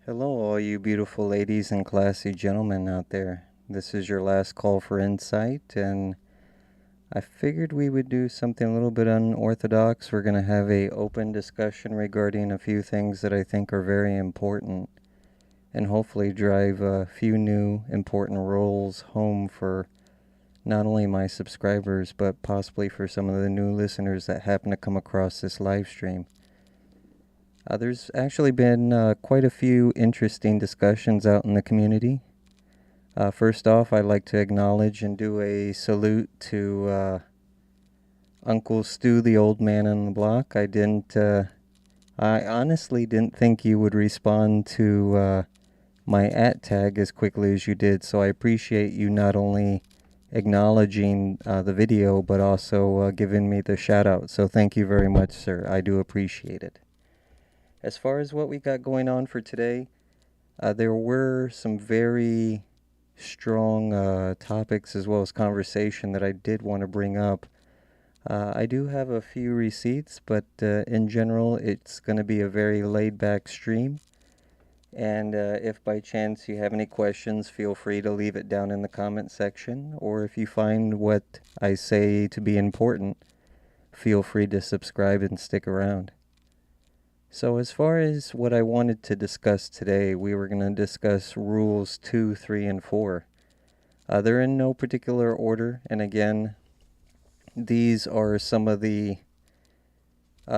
Hello, all you beautiful ladies and classy gentlemen out there. This is your last call for insight, and I figured we would do something a little bit unorthodox. We're going to have a open discussion regarding a few things that I think are very important, and hopefully drive a few new important roles home for not only my subscribers, but possibly for some of the new listeners that happen to come across this live stream. There's actually been quite a few interesting discussions out in the community. First off, I'd like to acknowledge and do a salute to Uncle Stu, the old man on the block. I honestly didn't think you would respond to my @tag as quickly as you did, so I appreciate you not only acknowledging the video, but also giving me the shout out. So thank you very much, sir. I do appreciate it. As far as what we got going on for today, there were some very strong topics as well as conversation that I did want to bring up. I do have a few receipts, but in general, it's going to be a very laid-back stream. And if by chance you have any questions, feel free to leave it down in the comment section. Or if you find what I say to be important, feel free to subscribe and stick around. So as far as what I wanted to discuss today, we were going to discuss rules 2, 3, and 4. They're in no particular order, and again, these are some of the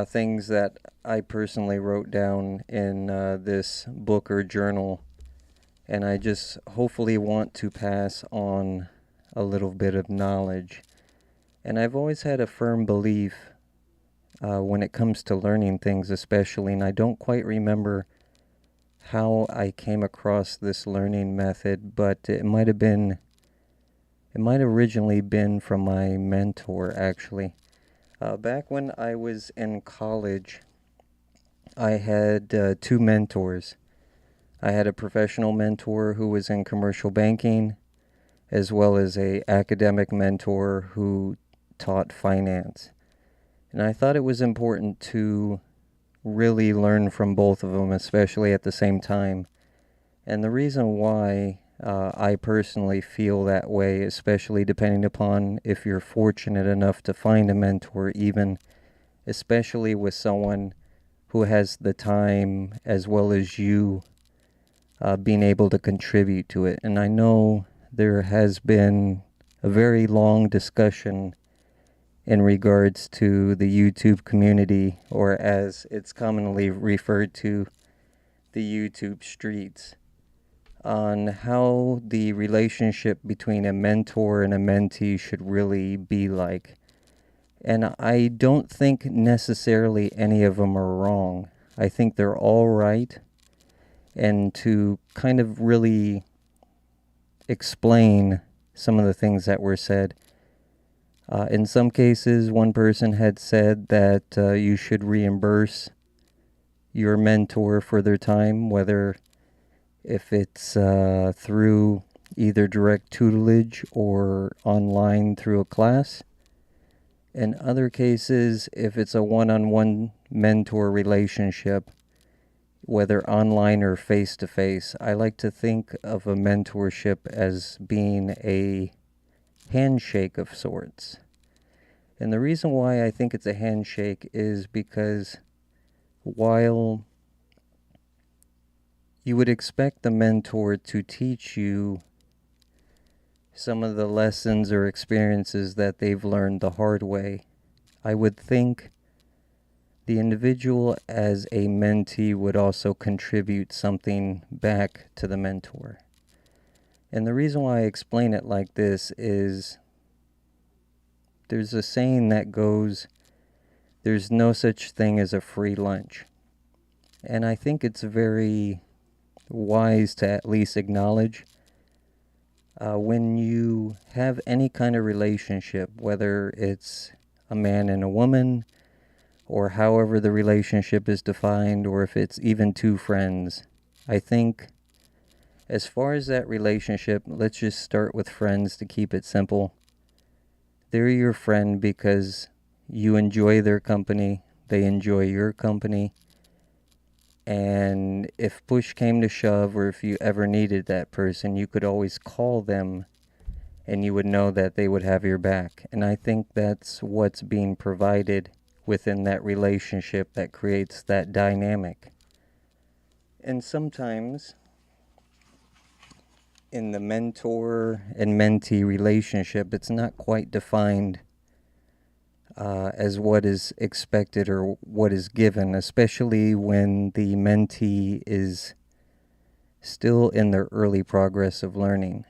things that I personally wrote down in this book or journal, and I just hopefully want to pass on a little bit of knowledge. And I've always had a firm belief when it comes to learning things especially, and I don't quite remember how I came across this learning method, but it might have originally been from my mentor, actually. Back when I was in college, I had two mentors. I had a professional mentor who was in commercial banking, as well as a academic mentor who taught finance. And I thought it was important to really learn from both of them, especially at the same time. And the reason why I personally feel that way, especially depending upon if you're fortunate enough to find a mentor, even especially with someone who has the time as well as you being able to contribute to it. And I know there has been a very long discussion in regards to the YouTube community, or as it's commonly referred to, the YouTube streets, on how the relationship between a mentor and a mentee should really be like. And I don't think necessarily any of them are wrong. I think they're all right. And to kind of really explain some of the things that were said, in some cases, one person had said that you should reimburse your mentor for their time, whether if it's through either direct tutelage or online through a class. In other cases, if it's a one-on-one mentor relationship, whether online or face-to-face, I like to think of a mentorship as being a handshake of sorts. And the reason why I think it's a handshake is because while you would expect the mentor to teach you some of the lessons or experiences that they've learned the hard way, I would think the individual as a mentee would also contribute something back to the mentor. And the reason why I explain it like this is there's a saying that goes, there's no such thing as a free lunch. And I think it's very wise to at least acknowledge when you have any kind of relationship, whether it's a man and a woman, or however the relationship is defined, or if it's even two friends, I think as far as that relationship, let's just start with friends to keep it simple. They're your friend because you enjoy their company, they enjoy your company. And if push came to shove, or if you ever needed that person, you could always call them and you would know that they would have your back. And I think that's what's being provided within that relationship that creates that dynamic. And sometimes in the mentor and mentee relationship, it's not quite defined as what is expected or what is given, especially when the mentee is still in their early progress of learning.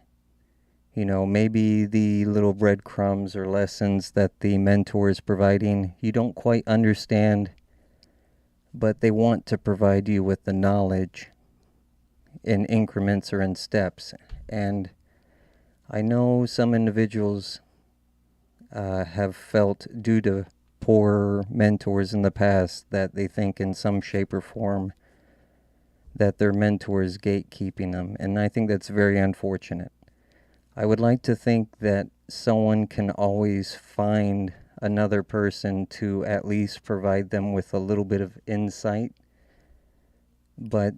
You know, maybe the little breadcrumbs or lessons that the mentor is providing, you don't quite understand, but they want to provide you with the knowledge in increments or in steps. And I know some individuals have felt, due to poor mentors in the past, that they think in some shape or form that their mentor is gatekeeping them. And I think that's very unfortunate. I would like to think that someone can always find another person to at least provide them with a little bit of insight. But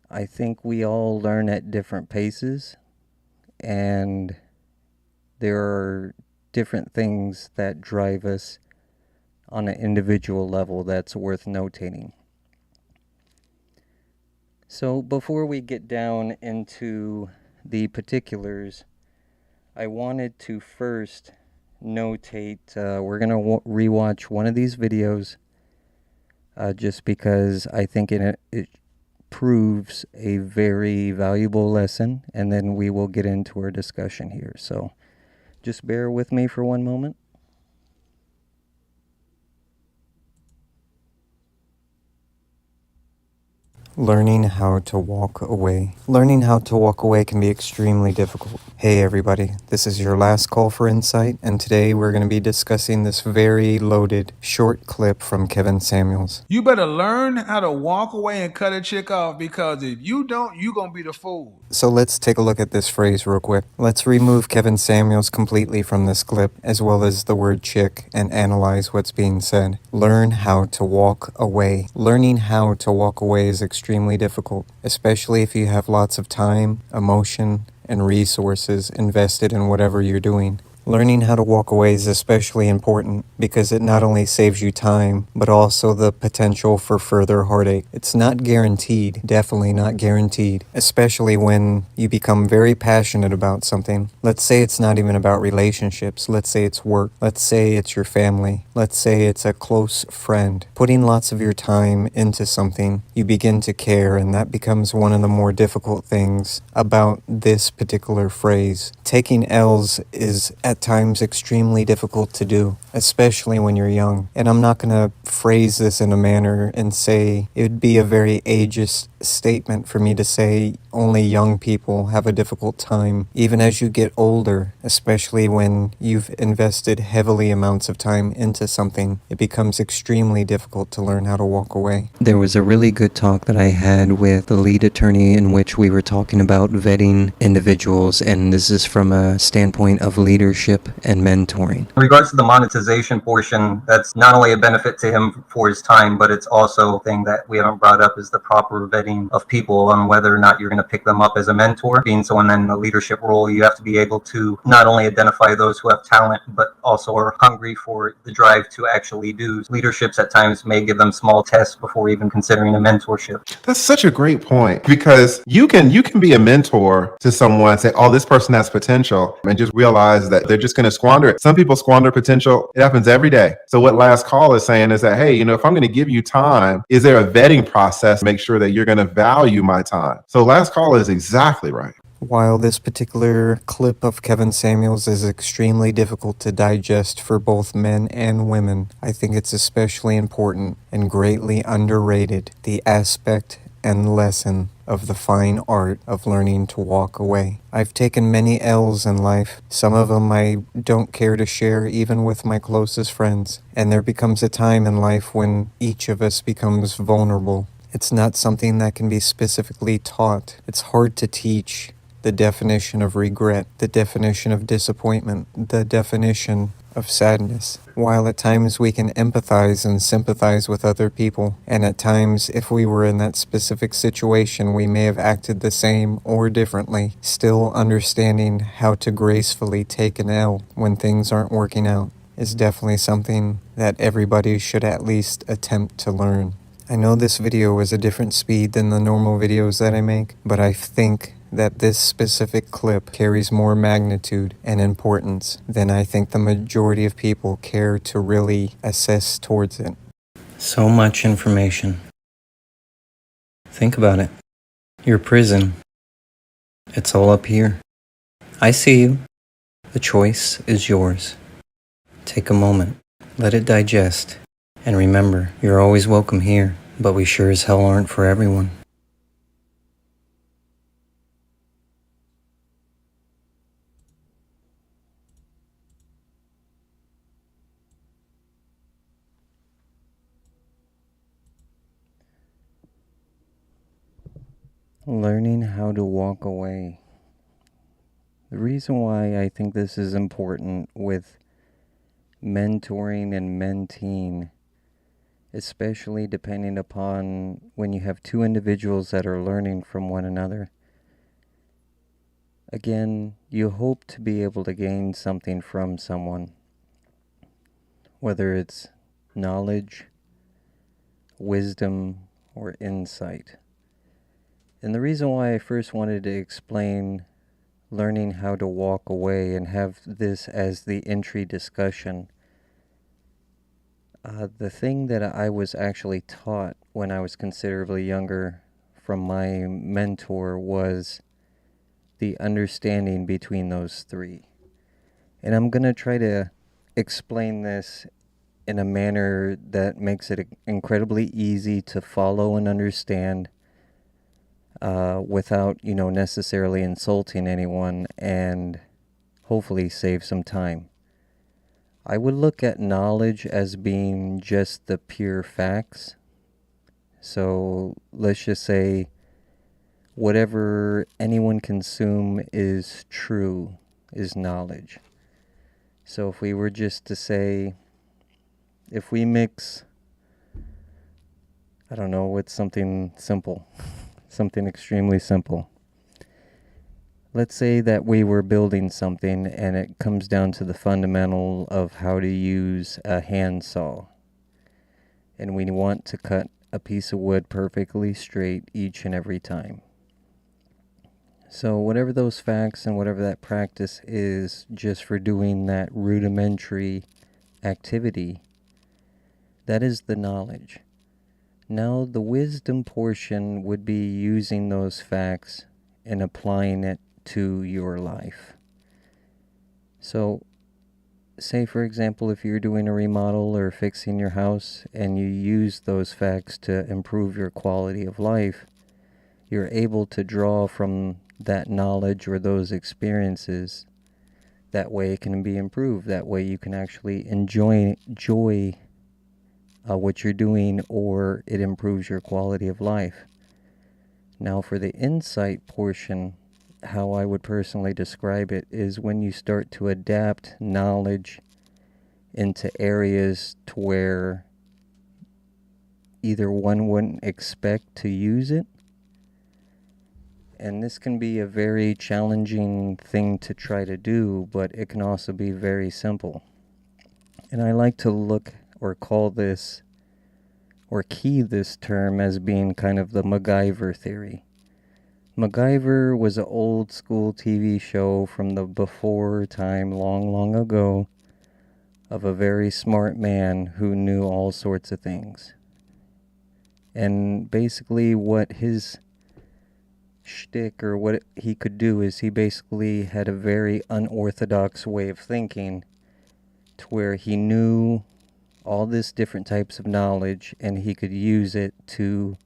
I think we all learn at different paces, and there are different things that drive us on an individual level that's worth notating. So before we get down into the particulars, I wanted to first notate, we're going to rewatch one of these videos just because I think it proves a very valuable lesson, and then we will get into our discussion here. So just bear with me for one moment. Learning how to walk away. Learning how to walk away can be extremely difficult. Hey everybody, this is your last call for insight, and today we're going to be discussing this very loaded short clip from Kevin Samuels. You better learn how to walk away and cut a chick off, because if you don't, you're going to be the fool. So let's take a look at this phrase real quick. Let's remove Kevin Samuels completely from this clip, as well as the word chick, and analyze what's being said. Learn how to walk away. Learning how to walk away is extremely difficult, especially if you have lots of time, emotion, and resources invested in whatever you're doing. Learning how to walk away is especially important because it not only saves you time, but also the potential for further heartache. It's not guaranteed, definitely not guaranteed, especially when you become very passionate about something. Let's say it's not even about relationships. Let's say it's work. Let's say it's your family. Let's say it's a close friend. Putting lots of your time into something, you begin to care, and that becomes one of the more difficult things about this particular phrase. Taking L's is at times extremely difficult to do, especially when you're young. And I'm not going to phrase this in a manner and say it would be a very ageist statement for me to say only young people have a difficult time. Even as you get older, especially when you've invested heavily amounts of time into something, it becomes extremely difficult to learn how to walk away. There was a really good talk that I had with the lead attorney in which we were talking about vetting individuals, and this is from a standpoint of leadership and mentoring. In regards to the monetization portion, that's not only a benefit to him for his time, but it's also a thing that we haven't brought up, is the proper vetting of people on whether or not you're going to pick them up as a mentor. Being someone in a leadership role, you have to be able to not only identify those who have talent, but also are hungry for the drive to actually do. Leaderships at times may give them small tests before even considering a mentorship. That's such a great point, because you can be a mentor to someone, say, oh, this person has potential, and just realize that they're just going to squander it. Some people squander potential. It happens every day. So what Last Call is saying is that, hey, if I'm going to give you time, is there a vetting process to make sure that you're going to value my time? So Last Call is exactly right. While this particular clip of Kevin Samuels is extremely difficult to digest for both men and women, I think it's especially important and greatly underrated, the aspect and lesson of the fine art of learning to walk away. I've taken many L's in life. Some of them I don't care to share even with my closest friends. And there becomes a time in life when each of us becomes vulnerable. It's not something that can be specifically taught. It's hard to teach the definition of regret, the definition of disappointment, the definition of sadness. While at times we can empathize and sympathize with other people, and at times if we were in that specific situation we may have acted the same or differently, still understanding how to gracefully take an L when things aren't working out is definitely something that everybody should at least attempt to learn. I know this video is a different speed than the normal videos that I make, but I think that this specific clip carries more magnitude and importance than I think the majority of people care to really assess towards it. So much information. Think about it. Your prison. It's all up here. I see you. The choice is yours. Take a moment. Let it digest. And remember, you're always welcome here, but we sure as hell aren't for everyone. Learning how to walk away. The reason why I think this is important with mentoring and menteeing, especially depending upon when you have two individuals that are learning from one another. Again, you hope to be able to gain something from someone, whether it's knowledge, wisdom, or insight. And the reason why I first wanted to explain learning how to walk away and have this as the entry discussion, the thing that I was actually taught when I was considerably younger from my mentor was the understanding between those three. And I'm going to try to explain this in a manner that makes it incredibly easy to follow and understand, without, necessarily insulting anyone, and hopefully save some time. I would look at knowledge as being just the pure facts. So let's just say whatever anyone consume is true, is knowledge. So if we were just to say, if we mix, I don't know, what's something simple, something extremely simple. Let's say that we were building something and it comes down to the fundamental of how to use a handsaw. And we want to cut a piece of wood perfectly straight each and every time. So whatever those facts and whatever that practice is just for doing that rudimentary activity, that is the knowledge. Now the wisdom portion would be using those facts and applying it to your life. So say for example, if you're doing a remodel or fixing your house and you use those facts to improve your quality of life, you're able to draw from that knowledge or those experiences. That way it can be improved. That way you can actually enjoy what you're doing, or it improves your quality of life. Now for the insight portion, how I would personally describe it is when you start to adapt knowledge into areas to where either one wouldn't expect to use it. And this can be a very challenging thing to try to do, but it can also be very simple. And I like to look or call this or key this term as being kind of the MacGyver theory. MacGyver was an old school TV show from the before time, long, long ago, of a very smart man who knew all sorts of things. And basically what his shtick or what he could do is he basically had a very unorthodox way of thinking to where he knew all this different types of knowledge and he could use it to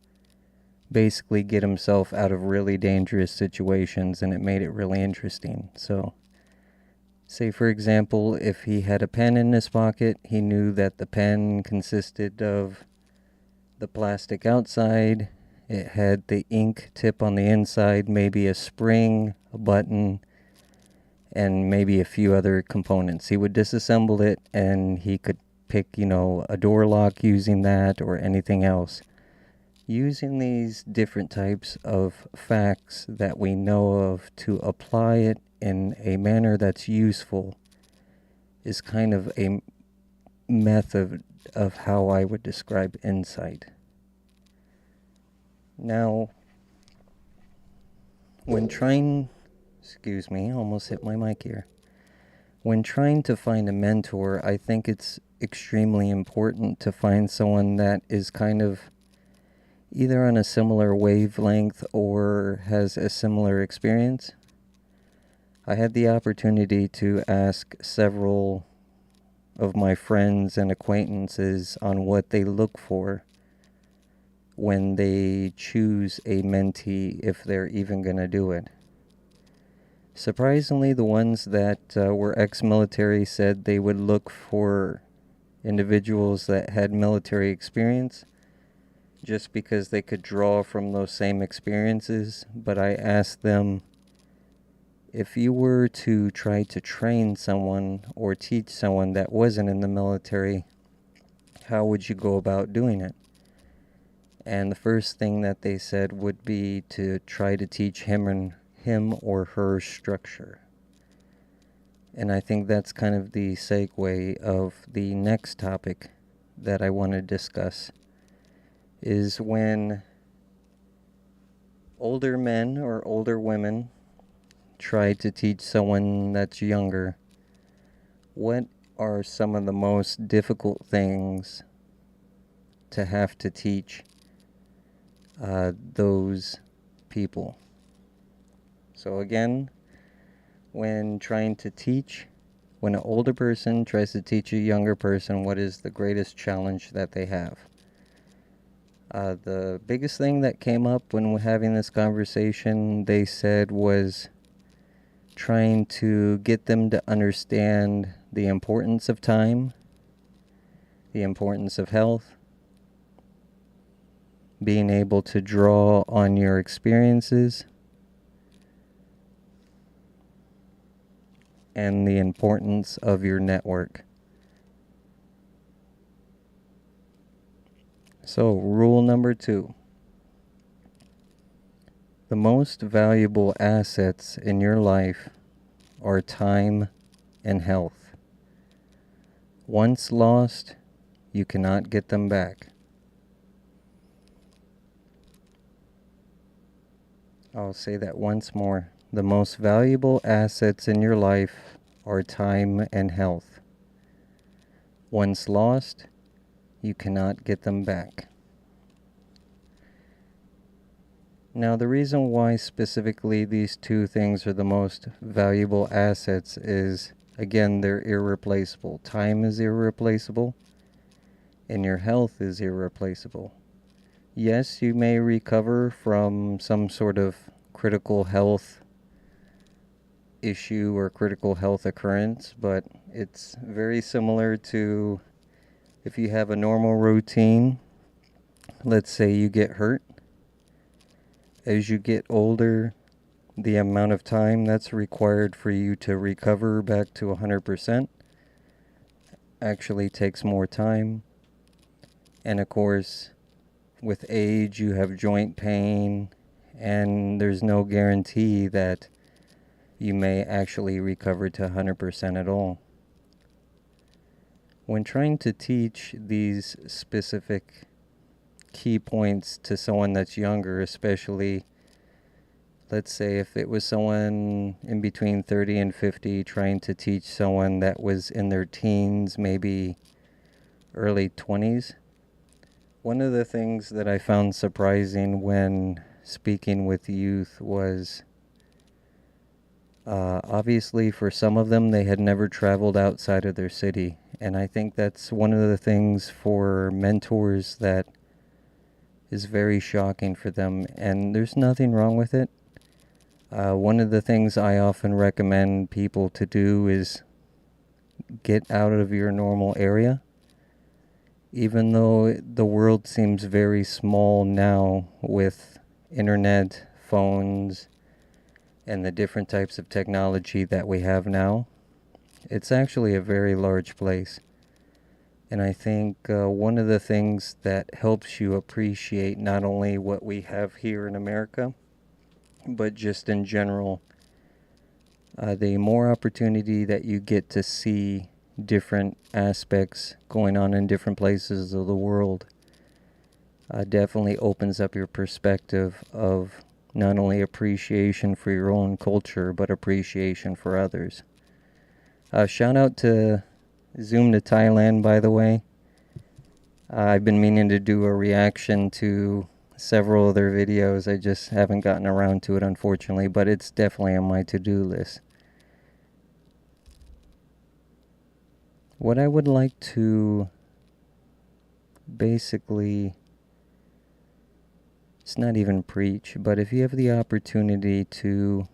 basically get himself out of really dangerous situations, and it made it really interesting. So say for example, if he had a pen in his pocket, he knew that the pen consisted of the plastic outside, it had the ink tip on the inside, maybe a spring, a button, and maybe a few other components. He would disassemble it and he could pick, a door lock using that or anything else. Using these different types of facts that we know of to apply it in a manner that's useful is kind of a method of how I would describe insight. Now, when trying, excuse me, almost hit my mic here. When trying to find a mentor, I think it's extremely important to find someone that is kind of either on a similar wavelength or has a similar experience. I had the opportunity to ask several of my friends and acquaintances on what they look for when they choose a mentee, if they're even going to do it. Surprisingly, the ones that were ex-military said they would look for individuals that had military experience just because they could draw from those same experiences. But I asked them, if you were to try to train someone or teach someone that wasn't in the military, how would you go about doing it? And the first thing that they said would be to try to teach him or her structure. And I think that's kind of the segue of the next topic that I want to discuss, is when older men or older women try to teach someone that's younger, what are some of the most difficult things to have to teach those people? So again, when an older person tries to teach a younger person, what is the greatest challenge that they have? The biggest thing that came up when we're having this conversation, they said, was trying to get them to understand the importance of time, the importance of health, being able to draw on your experiences, and the importance of your network. So, rule number 2. The most valuable assets in your life are time and health. Once lost, you cannot get them back. I'll say that once more. The most valuable assets in your life are time and health. Once lost, you cannot get them back. Now, the reason why specifically these two things are the most valuable assets is, again, they're irreplaceable. Time is irreplaceable, and your health is irreplaceable. Yes, you may recover from some sort of critical health issue or critical health occurrence, but it's very similar to if you have a normal routine. Let's say you get hurt. As you get older, the amount of time that's required for you to recover back to 100% actually takes more time. And of course, with age, you have joint pain, and there's no guarantee that you may actually recover to 100% at all. When trying to teach these specific key points to someone that's younger, especially, let's say if it was someone in between 30 and 50 trying to teach someone that was in their teens, maybe early 20s, one of the things that I found surprising when speaking with youth was obviously for some of them they had never traveled outside of their city. And I think that's one of the things for mentors that is very shocking for them, and there's nothing wrong with it. One of the things I often recommend people to do is get out of your normal area. Even though the world seems very small now with internet, phones, and the different types of technology that we have now, it's actually a very large place. And I think one of the things that helps you appreciate not only what we have here in America, but just in general, the more opportunity that you get to see different aspects going on in different places of the world, definitely opens up your perspective of not only appreciation for your own culture, but appreciation for others. Shout out to Zoom to Thailand, by the way. I've been meaning to do a reaction to several of their videos. I just haven't gotten around to it, unfortunately, but it's definitely on my to-do list. What I would like to basically, it's not even preach, but if you have the opportunity to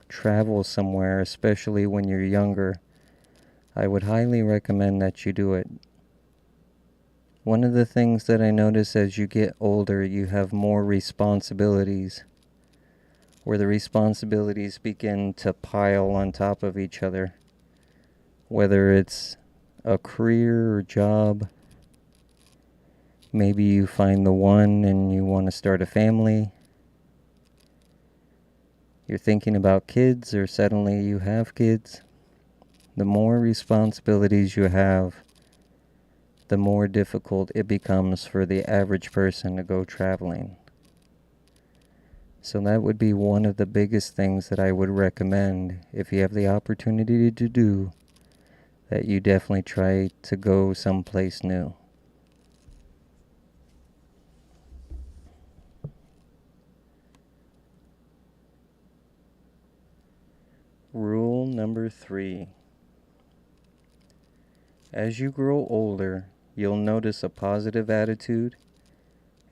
travel somewhere, especially when you're younger, I would highly recommend that you do it. One of the things that I notice as you get older, you have more responsibilities, where the responsibilities begin to pile on top of each other, whether it's a career or job. Maybe you find the one and you want to start a family. You're thinking about kids, or suddenly you have kids. The more responsibilities you have, the more difficult it becomes for the average person to go traveling. So that would be one of the biggest things that I would recommend if you have the opportunity to do, that you definitely try to go someplace new. Rule number 3. As you grow older, you'll notice a positive attitude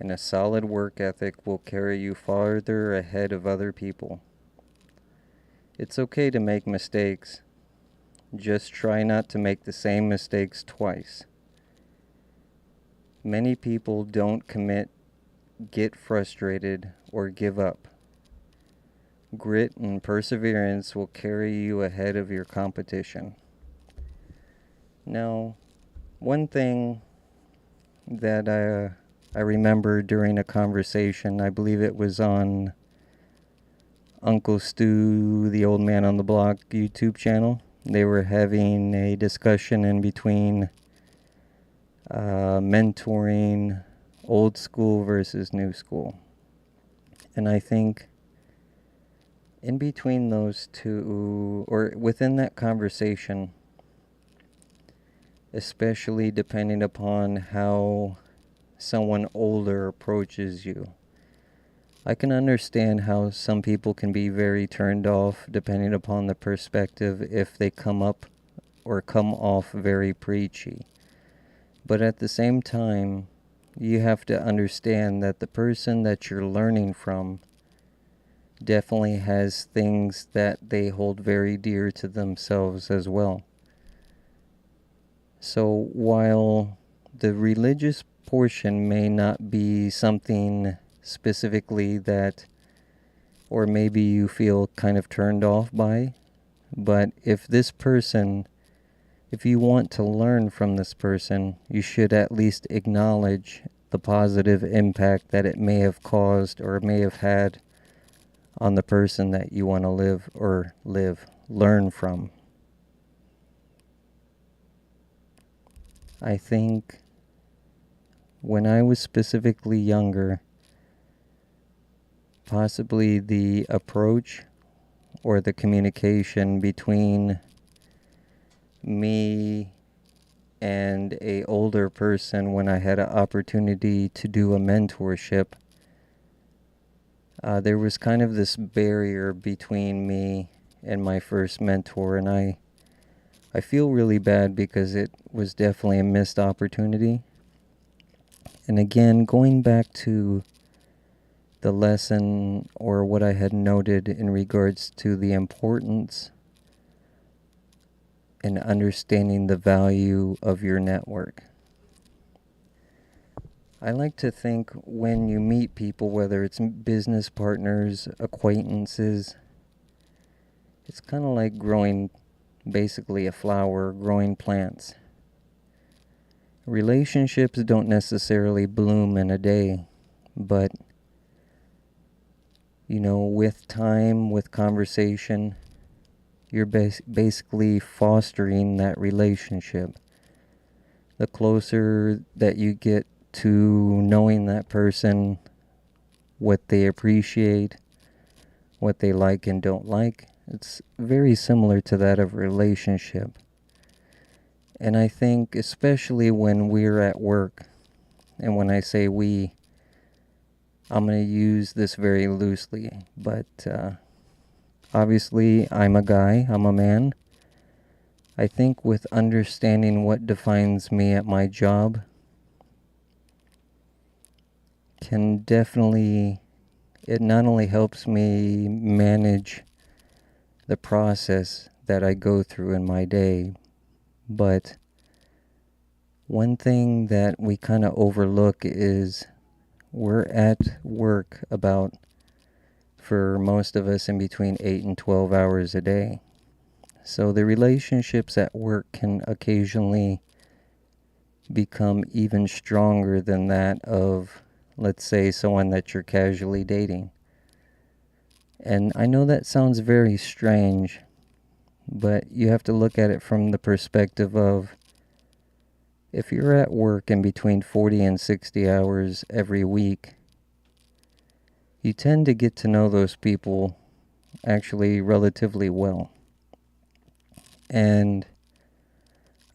and a solid work ethic will carry you farther ahead of other people. It's okay to make mistakes. Just try not to make the same mistakes twice. Many people don't commit, get frustrated, or give up. Grit and perseverance will carry you ahead of your competition. Now, one thing that I remember during a conversation, I believe it was on Uncle Stu, the Old Man on the Block YouTube channel. They were having a discussion in between mentoring old school versus new school. And I think in between those two, or within that conversation, especially depending upon how someone older approaches you, I can understand how some people can be very turned off depending upon the perspective if they come up or come off very preachy. But at the same time, you have to understand that the person that you're learning from definitely has things that they hold very dear to themselves as well. So while the religious portion may not be something specifically that, or maybe you feel kind of turned off by, but if you want to learn from this person, you should at least acknowledge the positive impact that it may have caused or may have had on the person that you want to learn from. I think when I was specifically younger, possibly the approach or the communication between me and a older person, when I had an opportunity to do a mentorship, there was kind of this barrier between me and my first mentor, and I feel really bad because it was definitely a missed opportunity. And again, going back to the lesson or what I had noted in regards to the importance and understanding the value of your network. I like to think when you meet people, whether it's business partners, acquaintances, It's kind of like growing basically a flower, growing plants. Relationships don't necessarily bloom in a day, but with time, with conversation, you're basically fostering that relationship. The closer that you get to knowing that person, what they appreciate, what they like and don't like, it's very similar to that of a relationship. And I think especially when we're at work, and when I say we, I'm going to use this very loosely, but obviously I'm a guy, I'm a man. I think with understanding what defines me at my job can definitely, it not only helps me manage the process that I go through in my day, but one thing that we kind of overlook is we're at work about, for most of us, in between 8 and 12 hours a day. So the relationships at work can occasionally become even stronger than that of, let's say, someone that you're casually dating. And I know that sounds very strange, but you have to look at it from the perspective of, if you're at work in between 40 and 60 hours every week, you tend to get to know those people actually relatively well. And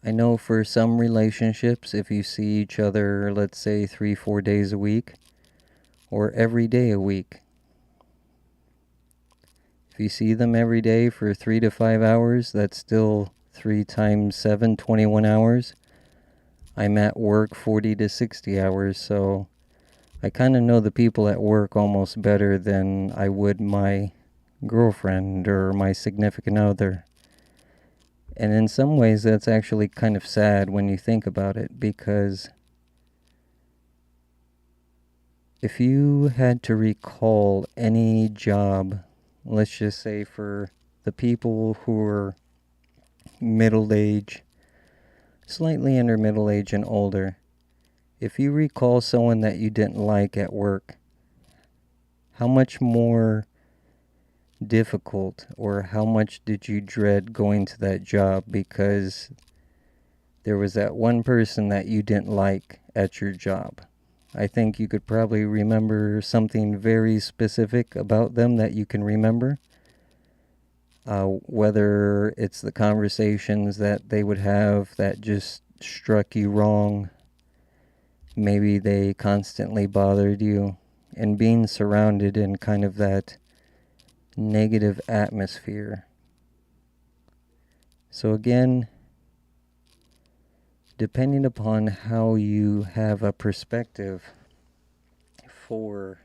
I know for some relationships, if you see each other, let's say 3-4 days a week, or every day a week, if you see them every day for 3 to 5 hours, that's still 3 times 7, 21 hours. I'm at work 40 to 60 hours, so I kind of know the people at work almost better than I would my girlfriend or my significant other. And in some ways, that's actually kind of sad when you think about it, because if you had to recall any job, let's just say for the people who are middle age, slightly under middle age and older, if you recall someone that you didn't like at work, how much more difficult or how much did you dread going to that job because there was that one person that you didn't like at your job? I think you could probably remember something very specific about them that you can remember. Whether it's the conversations that they would have that just struck you wrong, maybe they constantly bothered you, and being surrounded in kind of that negative atmosphere. So again, depending upon how you have a perspective for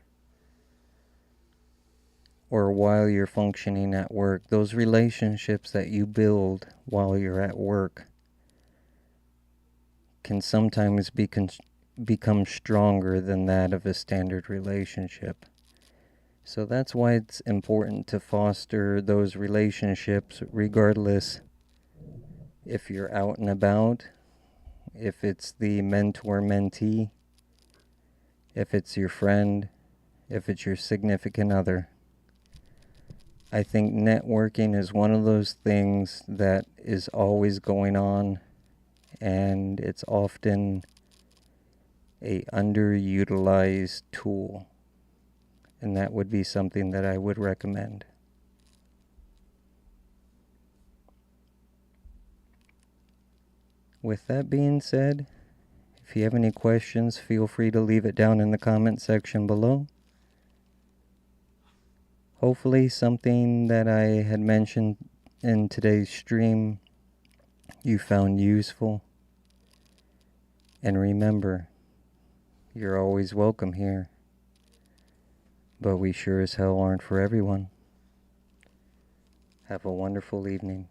or while you're functioning at work, those relationships that you build while you're at work can sometimes become stronger than that of a standard relationship. So that's why it's important to foster those relationships regardless if you're out and about, if it's the mentor-mentee, if it's your friend, if it's your significant other. I think networking is one of those things that is always going on, and it's often a underutilized tool. And that would be something that I would recommend. With that being said, if you have any questions, feel free to leave it down in the comment section below. Hopefully something that I had mentioned in today's stream you found useful. And remember, you're always welcome here. But we sure as hell aren't for everyone. Have a wonderful evening.